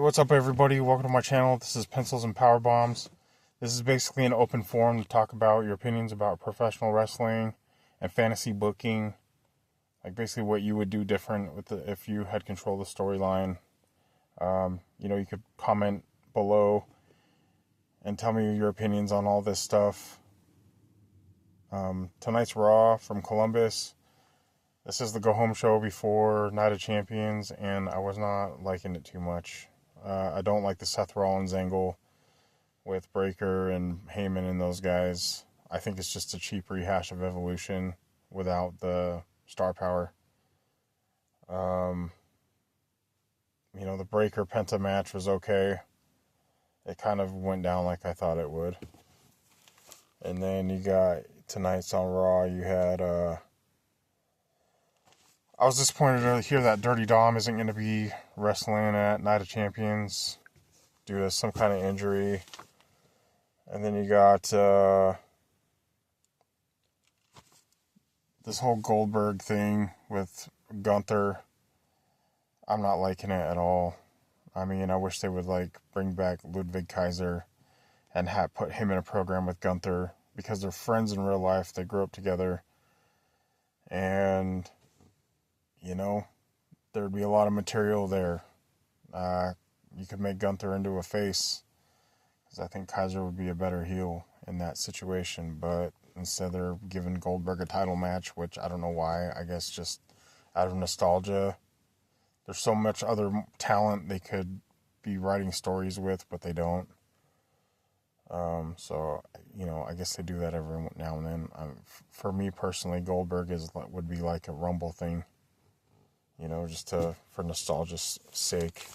What's up, everybody? Welcome to my channel. This is Pencils and Powerbombs. This is basically an open forum to talk about your opinions about professional wrestling and fantasy booking. Like basically what you would do different with if you had control of the storyline. You could comment below and tell me your opinions on all this stuff. Tonight's Raw from Columbus. This is the go-home show before Night of Champions, and I was not liking it too much. I don't like the Seth Rollins angle with Breaker and Heyman and those guys. I think it's just a cheap rehash of Evolution without the star power. The Breaker Penta match was okay. It kind of went down like I thought it would. And then you got tonight's on Raw, you had... I was disappointed to hear that Dirty Dom isn't going to be wrestling at Night of Champions due to some kind of injury. And then you got this whole Goldberg thing with Gunther. I'm not liking it at all. I mean, I wish they would bring back Ludwig Kaiser and put him in a program with Gunther because they're friends in real life. They grew up together. And... there'd be a lot of material there. You could make Gunther into a face, because I think Kaiser would be a better heel in that situation, but instead they're giving Goldberg a title match, which I don't know why. I guess just out of nostalgia. There's so much other talent they could be writing stories with, but they don't. I guess they do that every now and then. For me personally, Goldberg would be like a Rumble thing. Just for nostalgia's sake.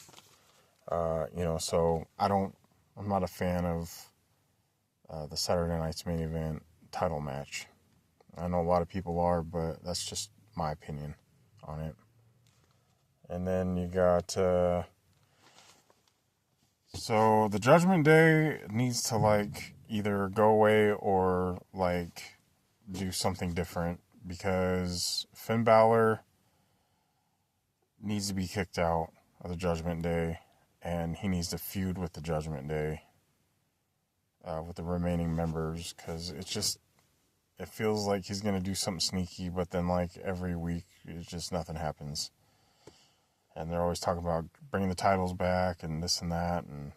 So I'm not a fan of the Saturday Night's Main Event title match. I know a lot of people are, but that's just my opinion on it. And then you got, so the Judgment Day needs to either go away or do something different, because Finn Balor needs to be kicked out of the Judgment Day, and he needs to feud with the Judgment Day, with the remaining members, because it feels like he's going to do something sneaky, but then every week, it's just nothing happens. And they're always talking about bringing the titles back and this and that, and,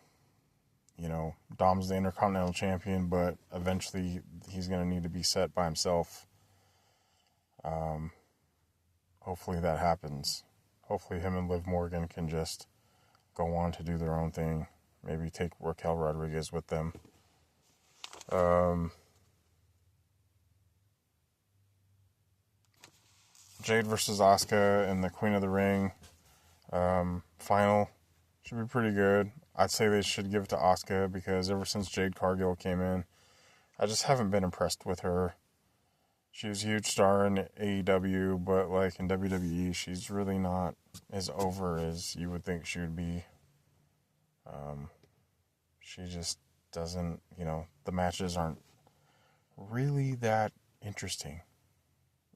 Dom's the Intercontinental Champion, but eventually he's going to need to be set by himself. Hopefully that happens. Hopefully him and Liv Morgan can just go on to do their own thing. Maybe take Raquel Rodriguez with them. Jade versus Asuka in the Queen of the Ring final should be pretty good. I'd say they should give it to Asuka, because ever since Jade Cargill came in, I just haven't been impressed with her. She was a huge star in AEW, but in WWE, she's really not as over as you would think she would be. She just doesn't, the matches aren't really that interesting,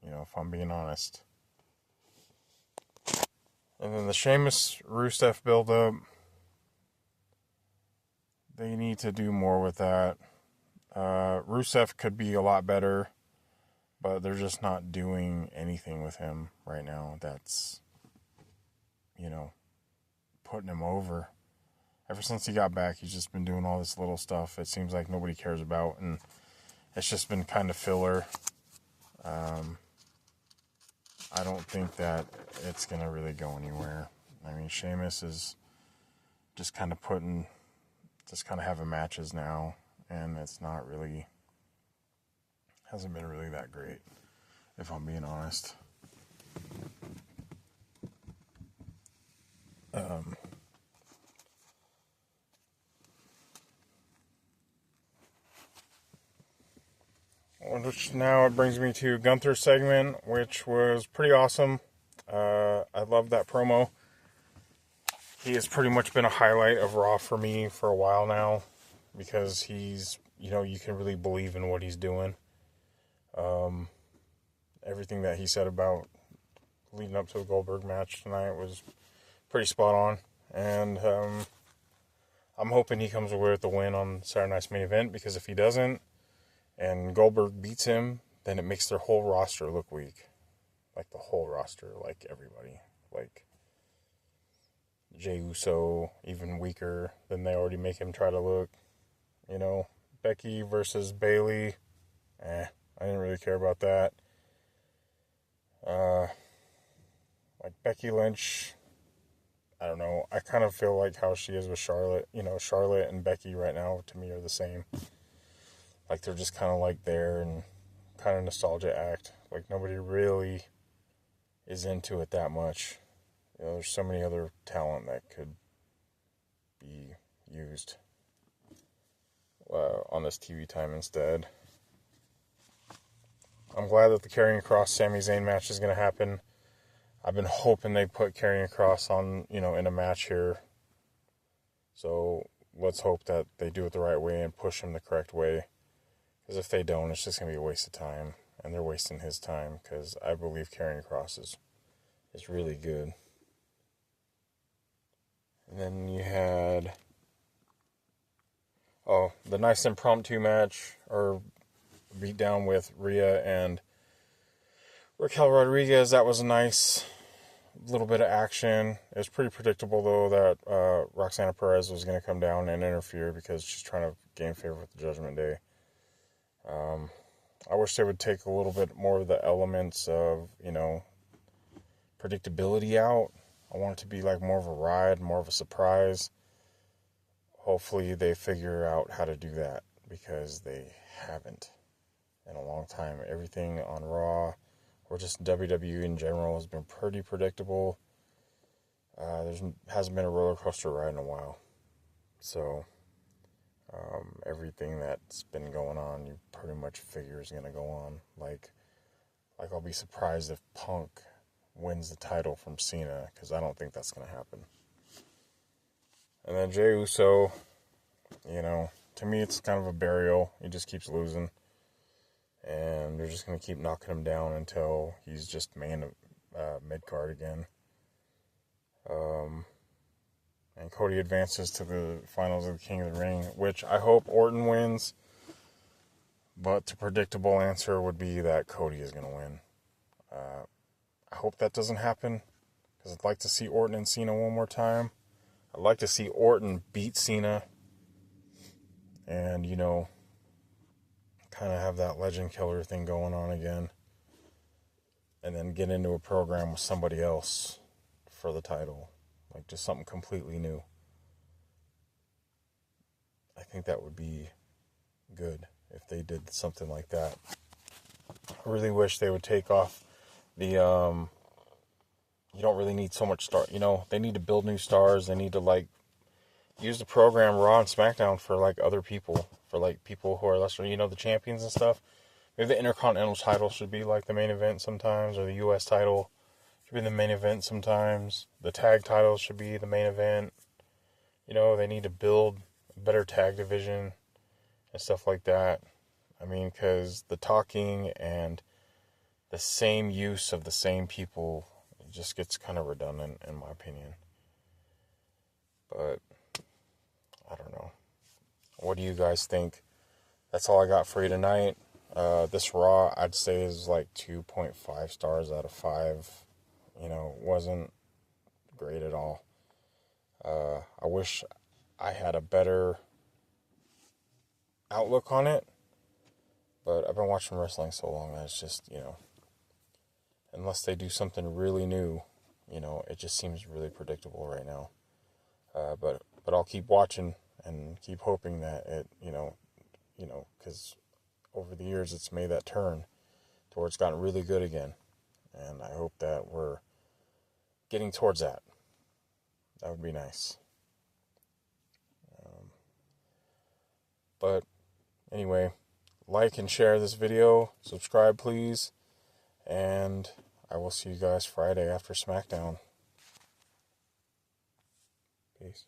if I'm being honest. And then the Sheamus Rusev build-up, they need to do more with that. Rusev could be a lot better, but they're just not doing anything with him right now that's, putting him over. Ever since he got back, he's just been doing all this little stuff it seems like nobody cares about, and it's just been kind of filler. I don't think that it's going to really go anywhere. I mean, Sheamus is just kind of having matches now, and it's not really... hasn't been really that great, if I'm being honest. Which now it brings me to Gunther's segment, which was pretty awesome. I love that promo. He has pretty much been a highlight of Raw for me for a while now, because he's, you can really believe in what he's doing. Everything that he said about leading up to the Goldberg match tonight was pretty spot on. And I'm hoping he comes away with the win on Saturday Night's Main Event, because if he doesn't and Goldberg beats him, then it makes their whole roster look weak. Like the whole roster, like everybody. Like Jey Uso, even weaker than they already make him try to look. You know, Becky versus Bayley. I didn't really care about that. Like Becky Lynch, I don't know. I kind of feel like how she is with Charlotte. You know, Charlotte and Becky right now, to me, are the same. Like, they're just kind of like there and kind of nostalgia act. Like, nobody really is into it that much. You know, there's so many other talent that could be used on this TV time instead. I'm glad that the Karrion Kross Sami Zayn match is going to happen. I've been hoping they put Karrion Kross on, you know, in a match here. So let's hope that they do it the right way and push him the correct way. Because if they don't, it's just going to be a waste of time. And they're wasting his time, because I believe Karrion Kross is really good. And then you had, the nice impromptu match, or beatdown with Rhea and Raquel Rodriguez. That was a nice little bit of action. It was pretty predictable, though, that Roxana Perez was going to come down and interfere because she's trying to gain favor with the Judgment Day. I wish they would take a little bit more of the elements of, you know, predictability out. I want it to be like more of a ride, more of a surprise. Hopefully they figure out how to do that, because they haven't in a long time. Everything on Raw, or just WWE in general, has been pretty predictable. There hasn't been a roller coaster ride in a while. So, everything that's been going on, you pretty much figure is going to go on. Like I'll be surprised if Punk wins the title from Cena, because I don't think that's going to happen. And then Jey Uso, you know, to me it's kind of a burial. He just keeps losing. And they're just going to keep knocking him down until he's just mid-card again. And Cody advances to the finals of the King of the Ring, which I hope Orton wins. But the predictable answer would be that Cody is going to win. I hope that doesn't happen, because I'd like to see Orton and Cena one more time. I'd like to see Orton beat Cena and, you know, kind of have that legend killer thing going on again, and then get into a program with somebody else for the title, like just something completely new. I think that would be good if they did something like that. I really wish they would take off the you don't really need so much star, you know, they need to build new stars. They need to, like, use the program Raw and SmackDown for, like, other people, for, like, people who are lesser, you know, the champions and stuff. Maybe the Intercontinental title should be, like, the main event sometimes, or the U.S. title should be the main event sometimes. The tag titles should be the main event. You know, they need to build a better tag division and stuff like that. I mean, because the talking and the same use of the same people, it just gets kind of redundant, in my opinion. But I don't know. What do you guys think? That's all I got for you tonight. This Raw, I'd say, is like 2.5 stars out of 5. You know, wasn't great at all. I wish I had a better outlook on it. But I've been watching wrestling so long that it's just, you know, unless they do something really new, you know, it just seems really predictable right now. But I'll keep watching and keep hoping that it, you know, because over the years it's made that turn to where it's gotten really good again. And I hope that we're getting towards that. That would be nice. But anyway, like and share this video. Subscribe, please. And I will see you guys Friday after SmackDown. Peace.